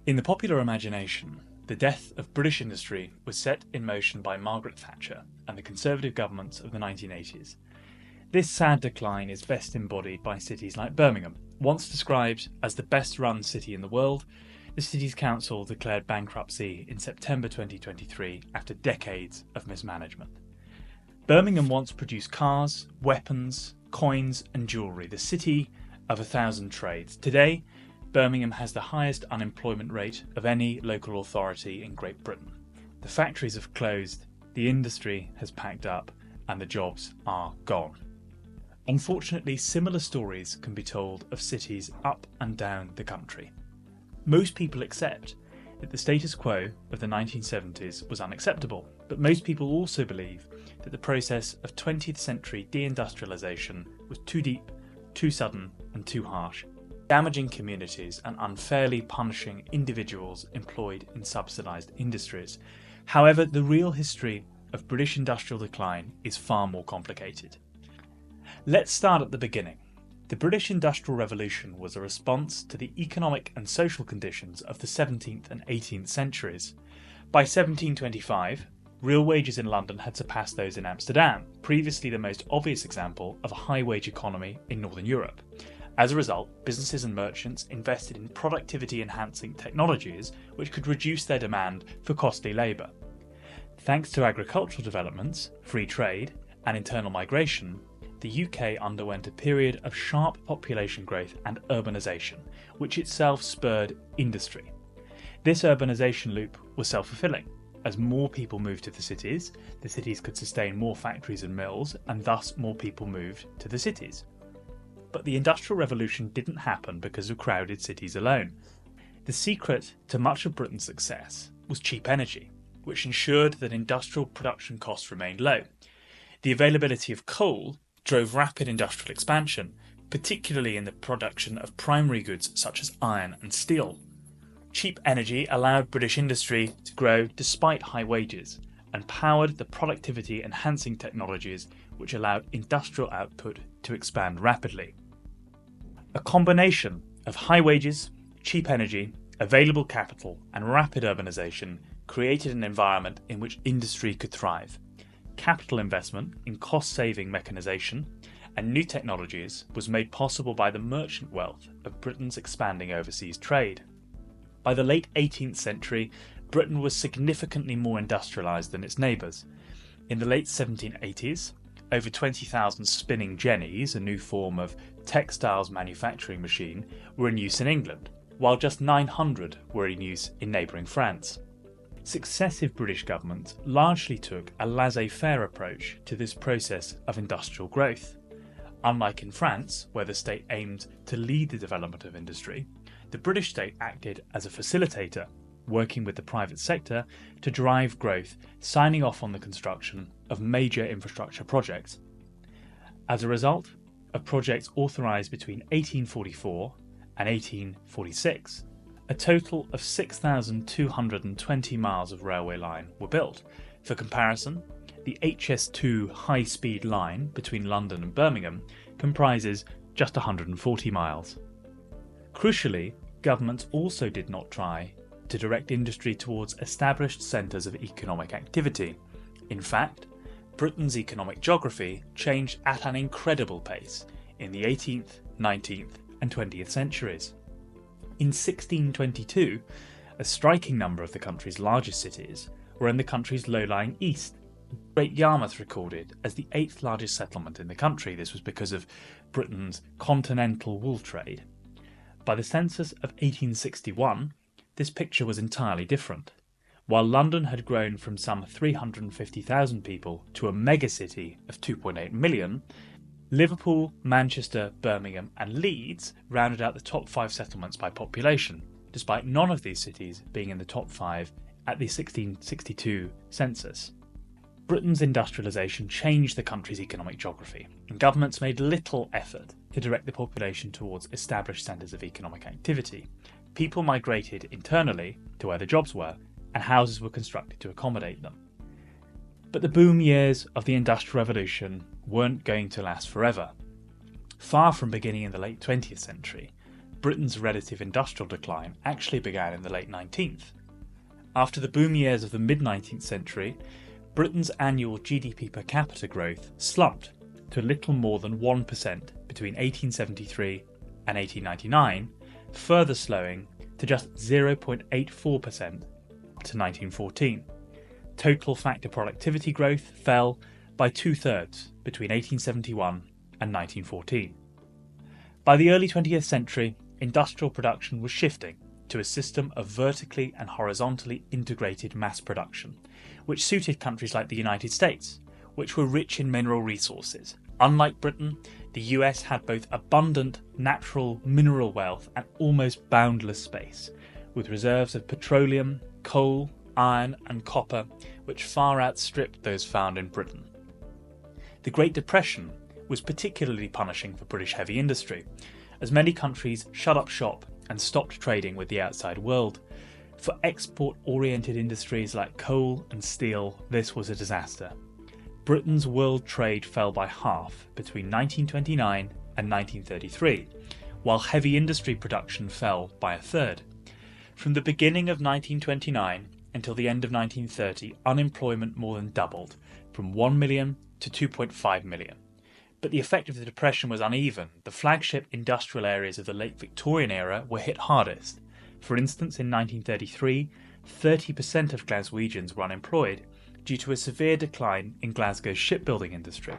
In the popular imagination, the death of British industry was set in motion by Margaret Thatcher and the Conservative governments of the 1980s. This sad decline is best embodied by cities like Birmingham. Once described as the best-run city in the world, the city's council declared bankruptcy in September 2023 after decades of mismanagement. Birmingham once produced cars, weapons, coins and jewellery, the city of 1,000 trades. Today, Birmingham has the highest unemployment rate of any local authority in Great Britain. The factories have closed, the industry has packed up, and the jobs are gone. Unfortunately, similar stories can be told of cities up and down the country. Most people accept that the status quo of the 1970s was unacceptable, but most people also believe that the process of 20th century deindustrialisation was too deep, too sudden, and too harsh, damaging communities and unfairly punishing individuals employed in subsidised industries. However, the real history of British industrial decline is far more complicated. Let's start at the beginning. The British Industrial Revolution was a response to the economic and social conditions of the 17th and 18th centuries. By 1725, real wages in London had surpassed those in Amsterdam, previously the most obvious example of a high-wage economy in Northern Europe. As a result, businesses and merchants invested in productivity-enhancing technologies which could reduce their demand for costly labour. Thanks to agricultural developments, free trade, and internal migration, the UK underwent a period of sharp population growth and urbanisation, which itself spurred industry. This urbanisation loop was self-fulfilling. As more people moved to the cities could sustain more factories and mills, and thus more people moved to the cities. But the Industrial Revolution didn't happen because of crowded cities alone. The secret to much of Britain's success was cheap energy, which ensured that industrial production costs remained low. The availability of coal drove rapid industrial expansion, particularly in the production of primary goods such as iron and steel. Cheap energy allowed British industry to grow despite high wages, and powered the productivity-enhancing technologies which allowed industrial output to expand rapidly. A combination of high wages, cheap energy, available capital, and rapid urbanisation created an environment in which industry could thrive. Capital investment in cost-saving mechanisation and new technologies was made possible by the merchant wealth of Britain's expanding overseas trade. By the late 18th century, Britain was significantly more industrialised than its neighbours. In the late 1780s, over 20,000 spinning jennies, a new form of textiles manufacturing machine, were in use in England, while just 900 were in use in neighbouring France. Successive British governments largely took a laissez-faire approach to this process of industrial growth. Unlike in France, where the state aimed to lead the development of industry, the British state acted as a facilitator, working with the private sector to drive growth, signing off on the construction of major infrastructure projects. As a result of projects authorised between 1844 and 1846, a total of 6,220 miles of railway line were built. For comparison, the HS2 high-speed line between London and Birmingham comprises just 140 miles. Crucially, governments also did not try to direct industry towards established centres of economic activity. In fact, Britain's economic geography changed at an incredible pace in the 18th, 19th and 20th centuries. In 1622, a striking number of the country's largest cities were in the country's low-lying east. Great Yarmouth recorded as the 8th largest settlement in the country. This was because of Britain's continental wool trade. By the census of 1861, this picture was entirely different. While London had grown from some 350,000 people to a megacity of 2.8 million, Liverpool, Manchester, Birmingham and Leeds rounded out the top 5 settlements by population, despite none of these cities being in the top 5 at the 1662 census. Britain's industrialisation changed the country's economic geography, and governments made little effort to direct the population towards established centres of economic activity. People migrated internally to where the jobs were, and houses were constructed to accommodate them. But the boom years of the Industrial Revolution weren't going to last forever. Far from beginning in the late 20th century, Britain's relative industrial decline actually began in the late 19th. After the boom years of the mid-19th century, Britain's annual GDP per capita growth slumped to little more than 1% between 1873 and 1899, further slowing to just 0.84% to 1914. Total factor productivity growth fell by 2/3 between 1871 and 1914. By the early 20th century, industrial production was shifting to a system of vertically and horizontally integrated mass production, which suited countries like the United States, which were rich in mineral resources. Unlike Britain, the US had both abundant natural mineral wealth and almost boundless space, with reserves of petroleum, coal, iron and copper, which far outstripped those found in Britain. The Great Depression was particularly punishing for British heavy industry, as many countries shut up shop and stopped trading with the outside world. For export-oriented industries like coal and steel, this was a disaster. Britain's world trade fell by half between 1929 and 1933, while heavy industry production fell by 1/3. From the beginning of 1929 until the end of 1930, unemployment more than doubled, from 1 million to 2.5 million. But the effect of the Depression was uneven. The flagship industrial areas of the late Victorian era were hit hardest. For instance, in 1933, 30% of Glaswegians were unemployed due to a severe decline in Glasgow's shipbuilding industry.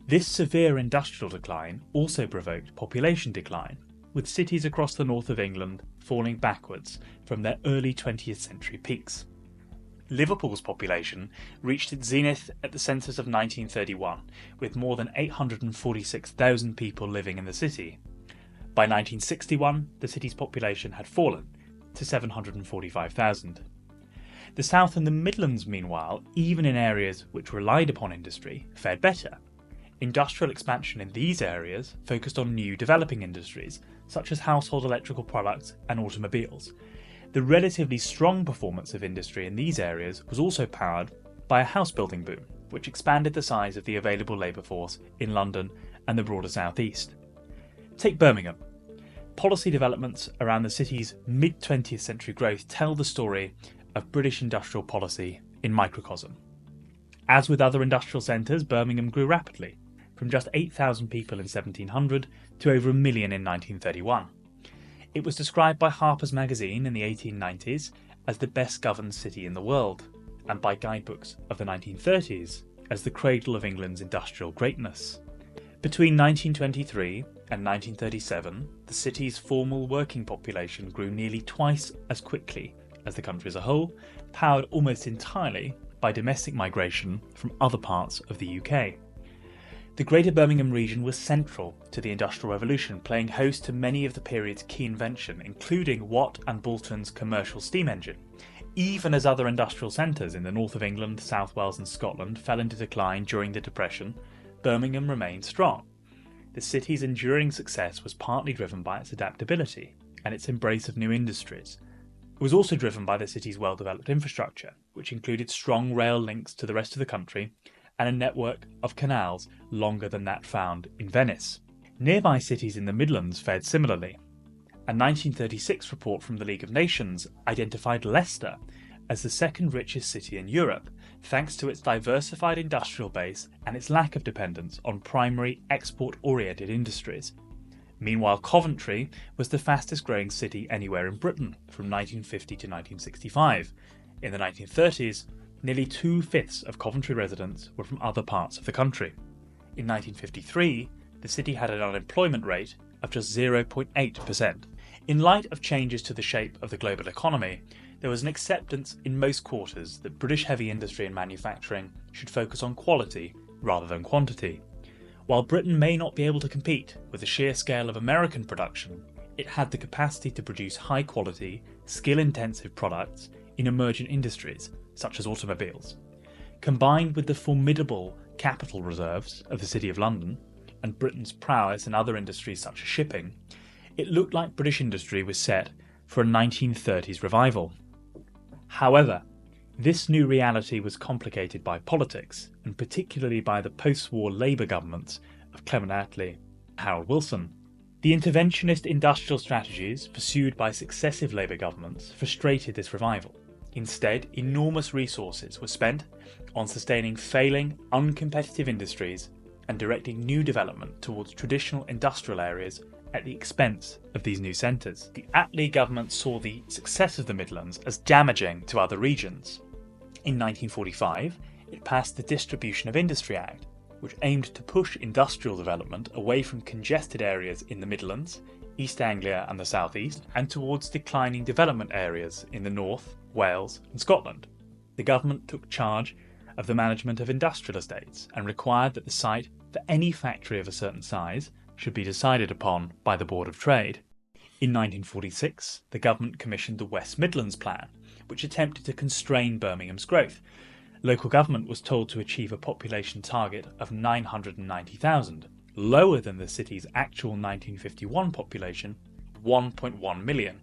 This severe industrial decline also provoked population decline, with cities across the north of England falling backwards from their early 20th century peaks. Liverpool's population reached its zenith at the census of 1931, with more than 846,000 people living in the city. By 1961, the city's population had fallen to 745,000. The South and the Midlands, meanwhile, even in areas which relied upon industry, fared better. Industrial expansion in these areas focused on new developing industries, such as household electrical products and automobiles. The relatively strong performance of industry in these areas was also powered by a house building boom, which expanded the size of the available labour force in London and the broader South East. Take Birmingham. Policy developments around the city's mid-20th century growth tell the story of British industrial policy in microcosm. As with other industrial centres, Birmingham grew rapidly, from just 8,000 people in 1700 to over 1 million in 1931. It was described by Harper's Magazine in the 1890s as the best governed city in the world, and by guidebooks of the 1930s as the cradle of England's industrial greatness. Between 1923 and 1937, the city's formal working population grew nearly twice as quickly as the country as a whole, powered almost entirely by domestic migration from other parts of the UK. The Greater Birmingham region was central to the Industrial Revolution, playing host to many of the period's key inventions, including Watt and Boulton's commercial steam engine. Even as other industrial centres in the north of England, South Wales and Scotland fell into decline during the Depression, Birmingham remained strong. The city's enduring success was partly driven by its adaptability and its embrace of new industries. It was also driven by the city's well-developed infrastructure, which included strong rail links to the rest of the country and a network of canals longer than that found in Venice. Nearby cities in the Midlands fared similarly. A 1936 report from the League of Nations identified Leicester as the second richest city in Europe, thanks to its diversified industrial base and its lack of dependence on primary export-oriented industries. Meanwhile, Coventry was the fastest growing city anywhere in Britain from 1950 to 1965. In the 1930s, nearly 2/5 of Coventry residents were from other parts of the country. In 1953, the city had an unemployment rate of just 0.8%. In light of changes to the shape of the global economy, there was an acceptance in most quarters that British heavy industry and manufacturing should focus on quality rather than quantity. While Britain may not be able to compete with the sheer scale of American production, it had the capacity to produce high-quality, skill-intensive products in emergent industries such as automobiles. Combined with the formidable capital reserves of the City of London and Britain's prowess in other industries such as shipping, it looked like British industry was set for a 1930s revival. However, this new reality was complicated by politics, and particularly by the post-war Labour governments of Clement Attlee and Harold Wilson. The interventionist industrial strategies pursued by successive Labour governments frustrated this revival. Instead, enormous resources were spent on sustaining failing, uncompetitive industries and directing new development towards traditional industrial areas at the expense of these new centres. The Attlee government saw the success of the Midlands as damaging to other regions. In 1945, it passed the Distribution of Industry Act, which aimed to push industrial development away from congested areas in the Midlands, East Anglia and the South East, and towards declining development areas in the North, Wales and Scotland. The government took charge of the management of industrial estates and required that the site for any factory of a certain size should be decided upon by the Board of Trade. In 1946, the government commissioned the West Midlands Plan, which attempted to constrain Birmingham's growth. Local government was told to achieve a population target of 990,000, lower than the city's actual 1951 population, 1.1 million.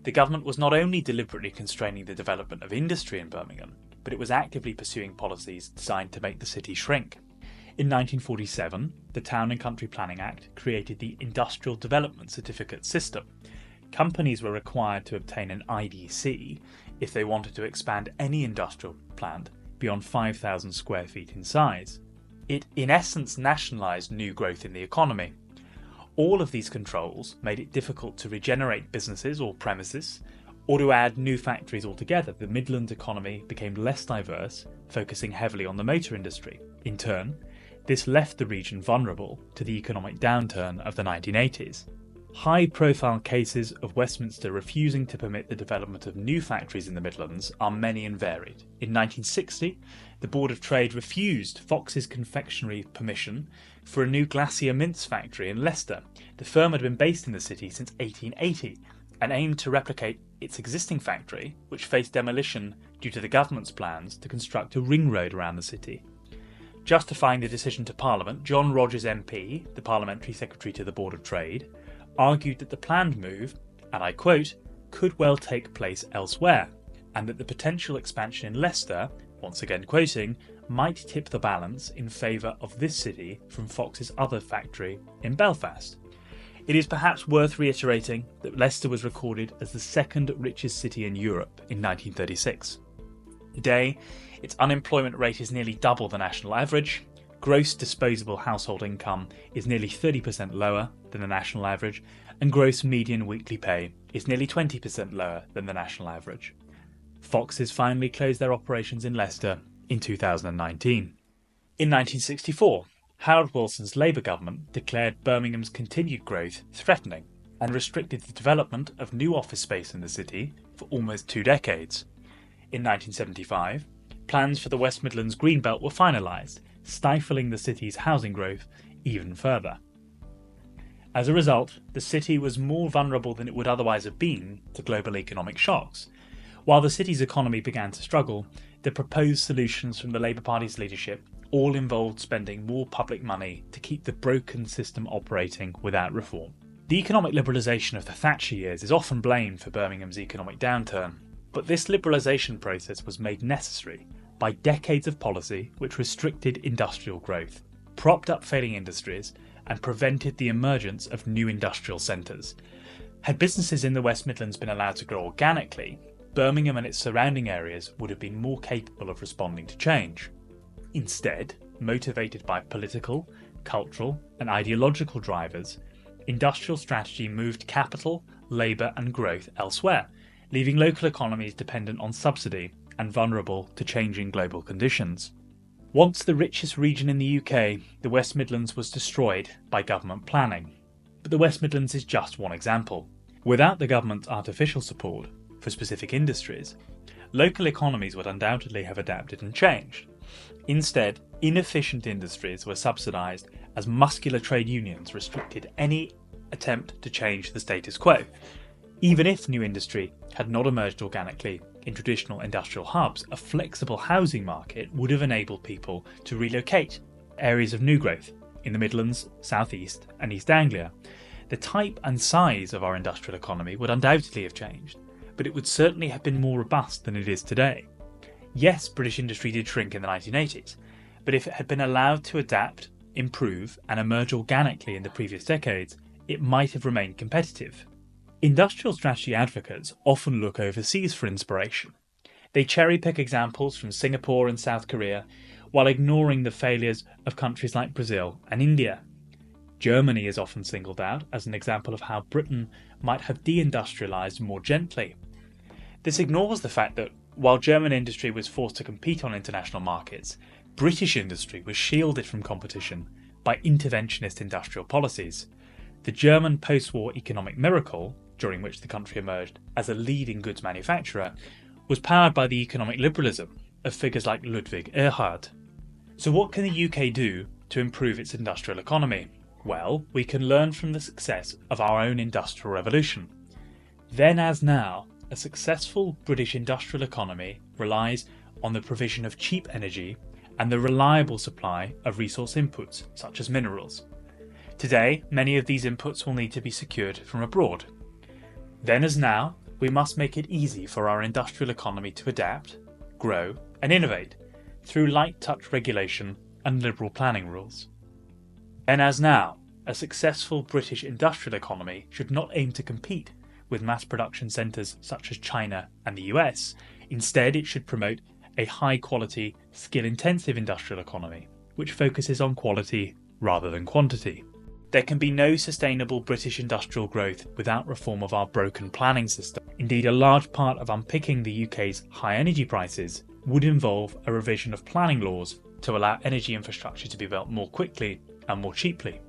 The government was not only deliberately constraining the development of industry in Birmingham, but it was actively pursuing policies designed to make the city shrink. In 1947, the Town and Country Planning Act created the Industrial Development Certificate system. Companies were required to obtain an IDC if they wanted to expand any industrial plant beyond 5,000 square feet in size. It in essence nationalised new growth in the economy. All of these controls made it difficult to regenerate businesses or premises, or to add new factories altogether. The Midlands economy became less diverse, focusing heavily on the motor industry. In turn, this left the region vulnerable to the economic downturn of the 1980s. High-profile cases of Westminster refusing to permit the development of new factories in the Midlands are many and varied. In 1960, the Board of Trade refused Fox's confectionery permission for a new Glacier mince factory in Leicester. The firm had been based in the city since 1880 and aimed to replicate its existing factory, which faced demolition due to the government's plans to construct a ring road around the city. Justifying the decision to Parliament, John Rogers MP, the Parliamentary Secretary to the Board of Trade, argued that the planned move, and I quote, could well take place elsewhere, and that the potential expansion in Leicester, once again quoting, might tip the balance in favour of this city from Fox's other factory in Belfast. It is perhaps worth reiterating that Leicester was recorded as the second richest city in Europe in 1936. Today, its unemployment rate is nearly double the national average. Gross disposable household income is nearly 30% lower than the national average, and gross median weekly pay is nearly 20% lower than the national average. Foxes finally closed their operations in Leicester in 2019. In 1964, Harold Wilson's Labour government declared Birmingham's continued growth threatening and restricted the development of new office space in the city for almost 2 decades. In 1975, plans for the West Midlands Greenbelt were finalised, stifling the city's housing growth even further. As a result, the city was more vulnerable than it would otherwise have been to global economic shocks. While the city's economy began to struggle, the proposed solutions from the Labour Party's leadership all involved spending more public money to keep the broken system operating without reform. The economic liberalisation of the Thatcher years is often blamed for Birmingham's economic downturn, but this liberalisation process was made necessary by decades of policy which restricted industrial growth, propped up failing industries, and prevented the emergence of new industrial centres. Had businesses in the West Midlands been allowed to grow organically, Birmingham and its surrounding areas would have been more capable of responding to change. Instead, motivated by political, cultural, and ideological drivers, industrial strategy moved capital, labour, and growth elsewhere, leaving local economies dependent on subsidy and vulnerable to changing global conditions. Once the richest region in the UK, the West Midlands was destroyed by government planning. But the West Midlands is just one example. Without the government's artificial support for specific industries, local economies would undoubtedly have adapted and changed. Instead, inefficient industries were subsidised as muscular trade unions restricted any attempt to change the status quo. Even if new industry had not emerged organically in traditional industrial hubs, a flexible housing market would have enabled people to relocate areas of new growth in the Midlands, South East and East Anglia. The type and size of our industrial economy would undoubtedly have changed, but it would certainly have been more robust than it is today. Yes, British industry did shrink in the 1980s, but if it had been allowed to adapt, improve and emerge organically in the previous decades, it might have remained competitive. Industrial strategy advocates often look overseas for inspiration. They cherry-pick examples from Singapore and South Korea, while ignoring the failures of countries like Brazil and India. Germany is often singled out as an example of how Britain might have deindustrialised more gently. This ignores the fact that, while German industry was forced to compete on international markets, British industry was shielded from competition by interventionist industrial policies. The German post-war economic miracle, during which the country emerged as a leading goods manufacturer, was powered by the economic liberalism of figures like Ludwig Erhard. So what can the UK do to improve its industrial economy? Well, we can learn from the success of our own industrial revolution. Then as now, a successful British industrial economy relies on the provision of cheap energy and the reliable supply of resource inputs, such as minerals. Today, many of these inputs will need to be secured from abroad. Then as now, we must make it easy for our industrial economy to adapt, grow, and innovate through light-touch regulation and liberal planning rules. Then as now, a successful British industrial economy should not aim to compete with mass production centres such as China and the US. Instead, it should promote a high-quality, skill-intensive industrial economy, which focuses on quality rather than quantity. There can be no sustainable British industrial growth without reform of our broken planning system. Indeed, a large part of unpicking the UK's high energy prices would involve a revision of planning laws to allow energy infrastructure to be built more quickly and more cheaply.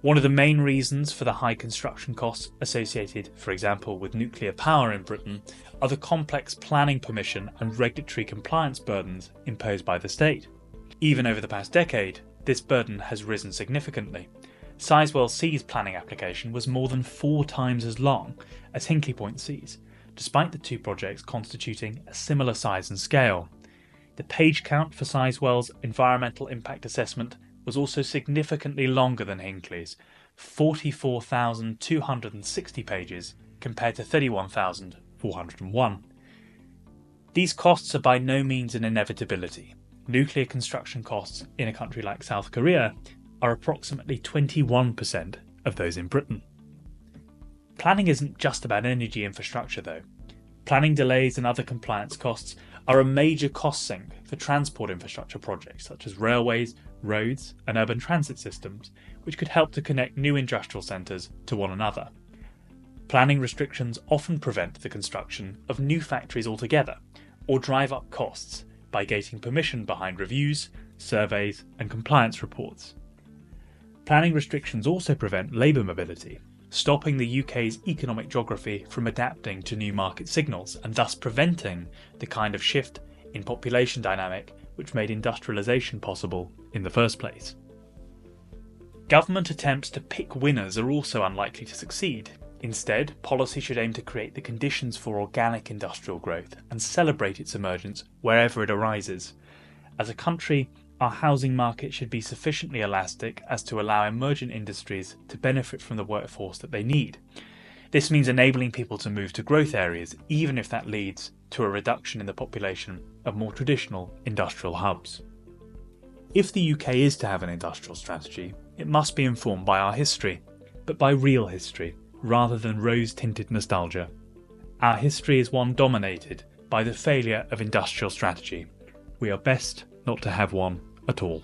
One of the main reasons for the high construction costs associated, for example, with nuclear power in Britain are the complex planning permission and regulatory compliance burdens imposed by the state. Even over the past decade, this burden has risen significantly. Sizewell C's planning application was more than 4 times as long as Hinkley Point C's, despite the two projects constituting a similar size and scale. The page count for Sizewell's environmental impact assessment was also significantly longer than Hinkley's, 44,260 pages compared to 31,401. These costs are by no means an inevitability. Nuclear construction costs in a country like South Korea are approximately 21% of those in Britain. Planning isn't just about energy infrastructure though. Planning delays and other compliance costs are a major cost sink for transport infrastructure projects such as railways, roads and urban transit systems, which could help to connect new industrial centres to one another. Planning restrictions often prevent the construction of new factories altogether, or drive up costs by gating permission behind reviews, surveys and compliance reports. Planning restrictions also prevent labour mobility, stopping the UK's economic geography from adapting to new market signals and thus preventing the kind of shift in population dynamic which made industrialisation possible in the first place. Government attempts to pick winners are also unlikely to succeed. Instead, policy should aim to create the conditions for organic industrial growth and celebrate its emergence wherever it arises. As a country, our housing market should be sufficiently elastic as to allow emergent industries to benefit from the workforce that they need. This means enabling people to move to growth areas, even if that leads to a reduction in the population of more traditional industrial hubs. If the UK is to have an industrial strategy, it must be informed by our history, but by real history, rather than rose-tinted nostalgia. Our history is one dominated by the failure of industrial strategy. We are best not to have one at all.